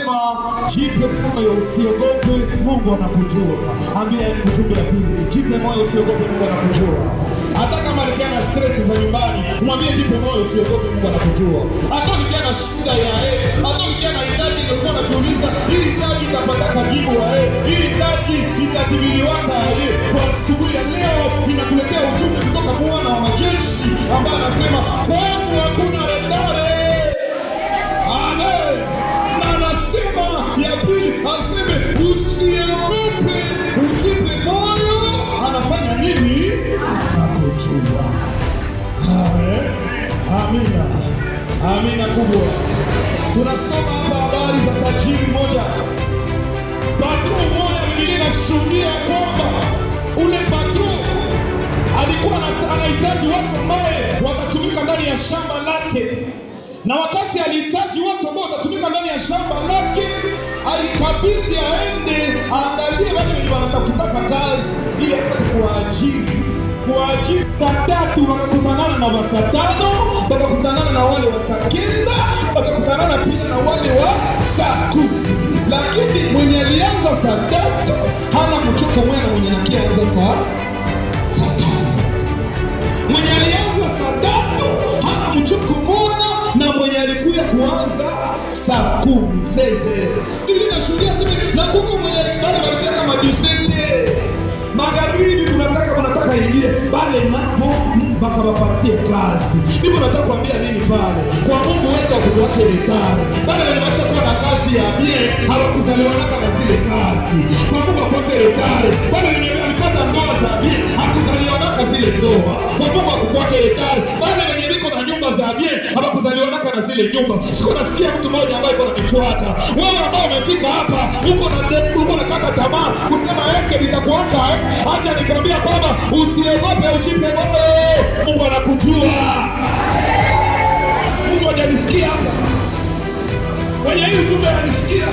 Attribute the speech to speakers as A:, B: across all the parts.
A: Jipe moyo, usiogope, Mungu anakujua. Ambia ni ujumbe wa pili. Jipe moyo, usiogope, Mungu anakujua. Hata kama ukiwa na stress za nyumbani, mwambie jipe moyo, usiogope, Mungu anakujua. Hata ukiwa na shida ya hata ukiwa na hitaji ulikuwa unajiuliza, hili hitaji itapata jibu la hili hitaji itatimiliwa kwa asubuhi ya leo, ninakuletea ujumbe kutoka Bwana wa majeshi ambaye anasema kwangu hakuna retare. Amen. Na anasema ya pili, aseme usiogope, ujipe moyo. Anafanya nini? Nakujua. Amen. Amina. Amina kubwa. Tunasoma hapa habari za tajiri mmoja. Patron mmoja, Biblia inashuhudia kwamba ule patron alikuwa anahitaji watu ambaye watatumika ndani ya shamba lake. Na wakati alihitaji watu ambao watatumika ndani ya shamba lake, alikabidhi aende aangalie wale wenye wanatafutaka kazi ili apate kuwaajiri. Saa tatu wakakutanana na wa saa tano, wakakutanana na wale wa saa kenda, wakakutanana pia na wale wa saa 10. Lakini mwenye alianza saa tatu hana kuchoka mwana mwenye anakianza saa tano. Mwenye alianza saa tatu hana mchoko mwana na mwenye alikuja kuanza saa 10 seze. Biblia inashuhudia sema na kuko mwenye bado walipeleka madisente. Magharibi tunataka ingie pale napo mpaka wapatie kazi. Mimi nataka kuambia nini pale? Kwa Mungu wetu akuwake retare. Bale wanashakuwa na kazi ya bien, hawakuzaliwa na zile kazi. Kwa Mungu akuwake retare. Bale wenye walipata ndoa za bien, hakuzaliwa na zile ndoa. Kwa Mungu akuwake retare. Bale wenye liko na nyumba za bien, hawakuzaliwa na zile nyumba. Siko nasikia mtu mmoja ambaye yuko ananifuata. Wewe ambao umefika hapa, uko na kata tamaa, kusema yeye nitakuacha acha nikwambia kwamba usiogope, ujipe moyo. Mungu anakujua. Mungu hajanisikia hapa. Mwenye hii ujumbe anisikia.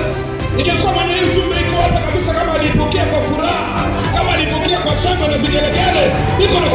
A: Ningekuwa mwenye hii ujumbe iko hapa kabisa, kama alipokea kwa furaha, kama alipokea kwa shangwe na vigelegele, niko na